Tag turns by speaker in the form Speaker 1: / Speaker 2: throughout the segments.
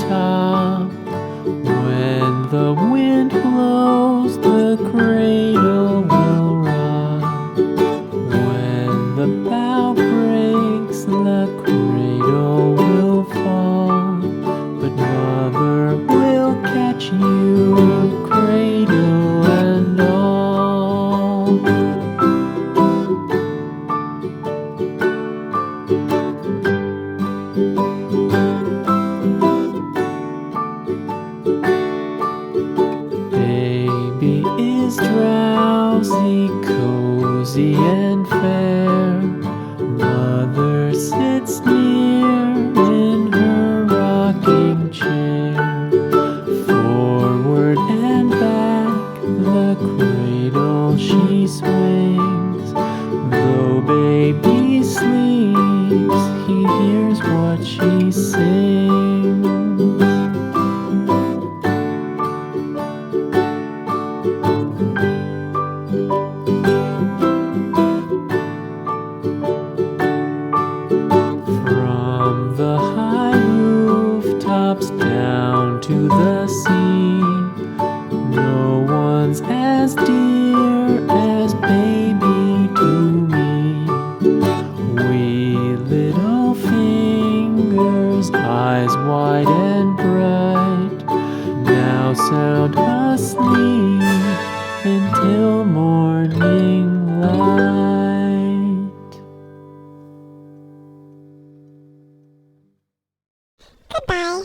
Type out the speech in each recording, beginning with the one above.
Speaker 1: top. When the wind blows, the cradle will rock. When the bough breaks, the cradle will fall. But Mother will catch you, cradle and all. Baby is drowsy, cozy and fair. Mother sits near in her rocking chair. Forward and back, the cradle she swings. Though baby sleeps, he hears what she sings. From the high rooftops down to the sea, no one's as dear as baby to me. Wee little fingers, eyes wide and bright, now sound asleep until morning light.
Speaker 2: Goodbye.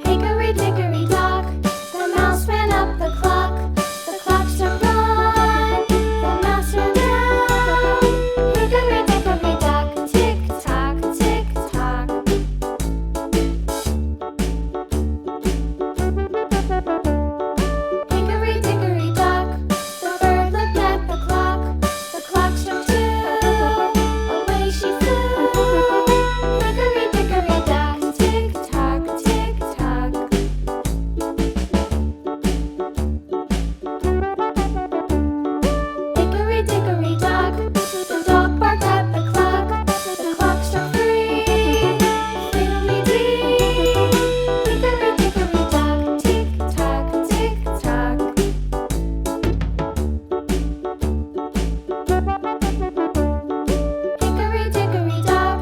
Speaker 2: Hickory dickory dock, the mouse ran up the clock. The clock struck one, the mouse ran down. Hickory dickory dock, tick tock, tick tock. Hickory dickory dock, the bird looked at the clock. The clock struck two, away she flew. Hickory dickory dock, tick tock, tick tock. Hickory dickory dock, the dog barked at the clock. The clock struck three, fiddly-dee. Hickory dickory dock, tick tock, tick tock. Hickory dickory dock,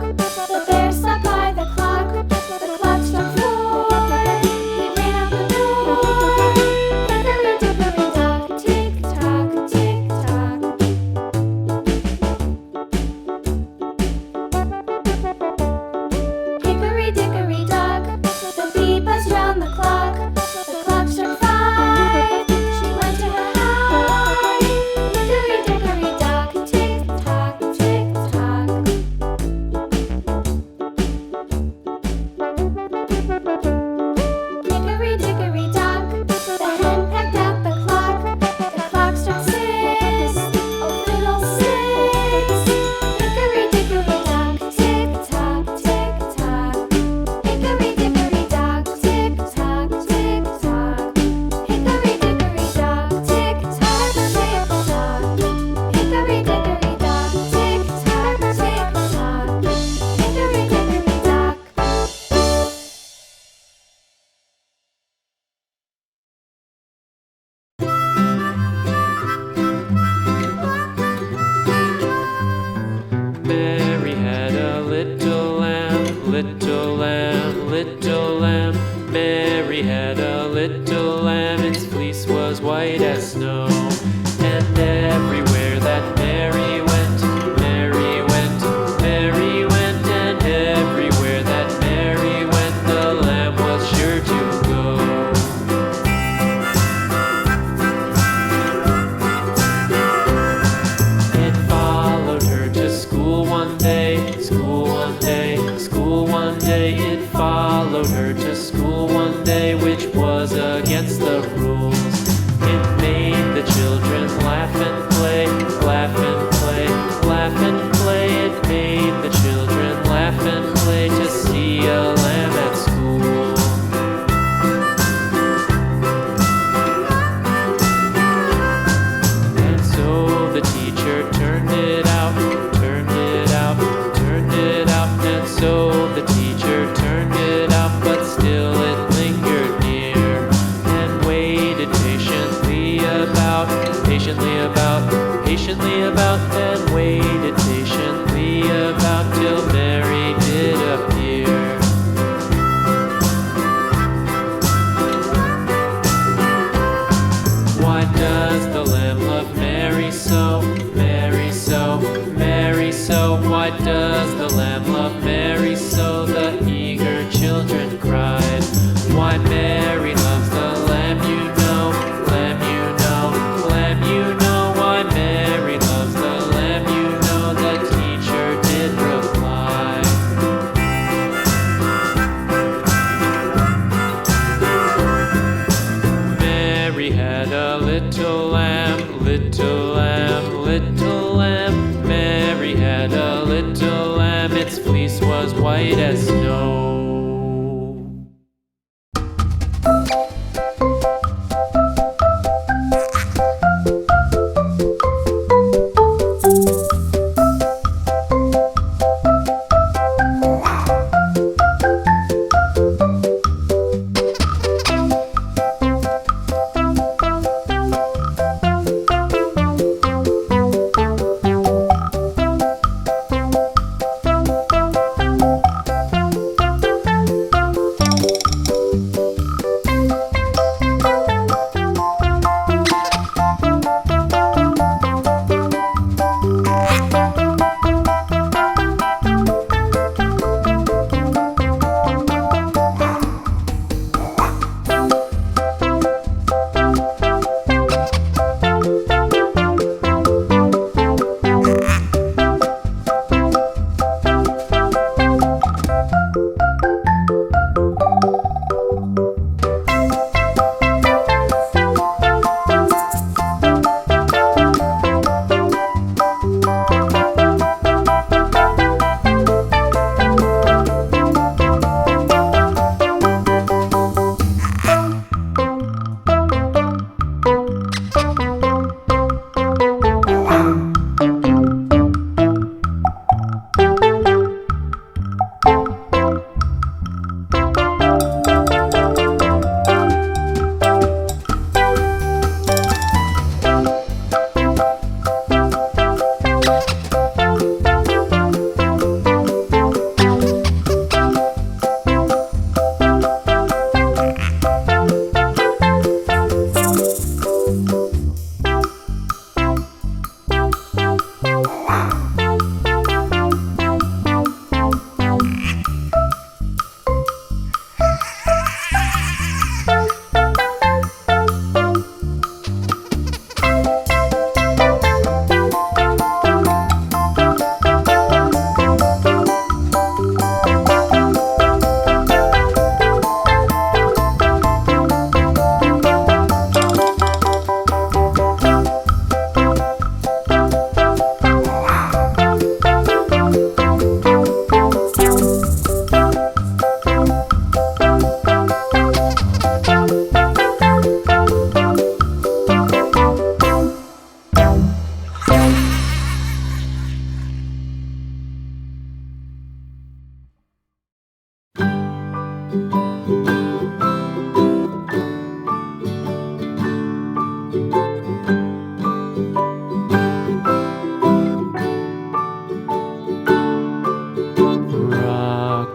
Speaker 2: the bear sat by the clock. The clock struck four, he ran out the door. Hickory dickory dock, tick tock, tick tock. Hickory dickory dock, the bee buzzed round the clock. The clock struck five, she went to her hive. Hickory dickory dock, tick tock, tick tock. Hickory dickory dock, the hen pecked at the clock. The clock struck six, oh fiddle-six. Hickory dickory dock, tick tock, tick tock. Hickory dickory dock, tick tock, tick tock. Hickory dickory dock, tick tock, tick tock. Hickory dickory dock, tick tock, tick tock. Hickory dickory dock.
Speaker 1: Mary had a little lamb, little lamb, little lamb. Mary had a little lamb, its fleece was white as snow. And everywhere that Mary went, Mary went, Mary went. And everywhere that Mary went, the lamb was sure to go. It followed her to school one day, school one day, school one day. It followed her to school one day, which was against the rules. It made the children laugh and play, laugh and play, laugh and play. It made the children laugh and play to see a lamb at school. And so the teacher turned it out, little lamb, little lamb, little lamb. Mary had a little lamb, its fleece was white as snow.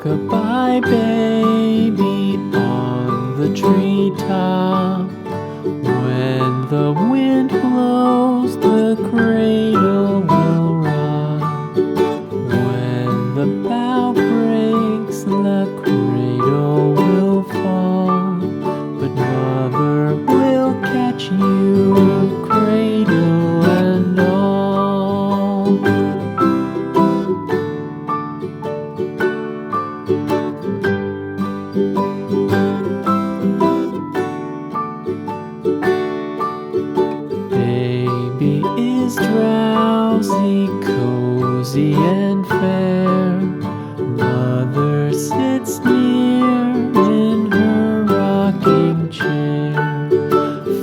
Speaker 1: Rock-a-bye baby on the treetop. When the wind blows, the cradle will rock. When the bough breaks, the cradle will fall. But mother will catch you, cradle and all. Baby is drowsy, cozy and fair. Mother sits near in her rocking chair.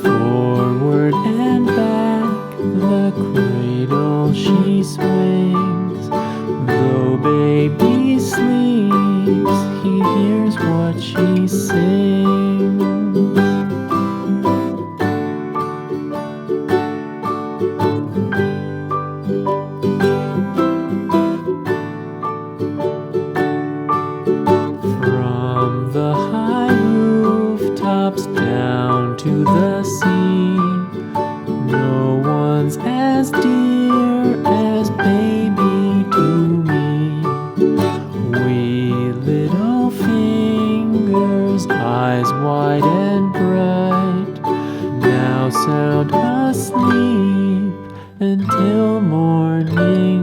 Speaker 1: Forward and back, the cradle she swings. Though baby sleeps, he hears what she sings. From the high rooftops down to the sea, no one's as dear as baby to me. Wee little fingers, eyes wide and bright, now sound asleep until morning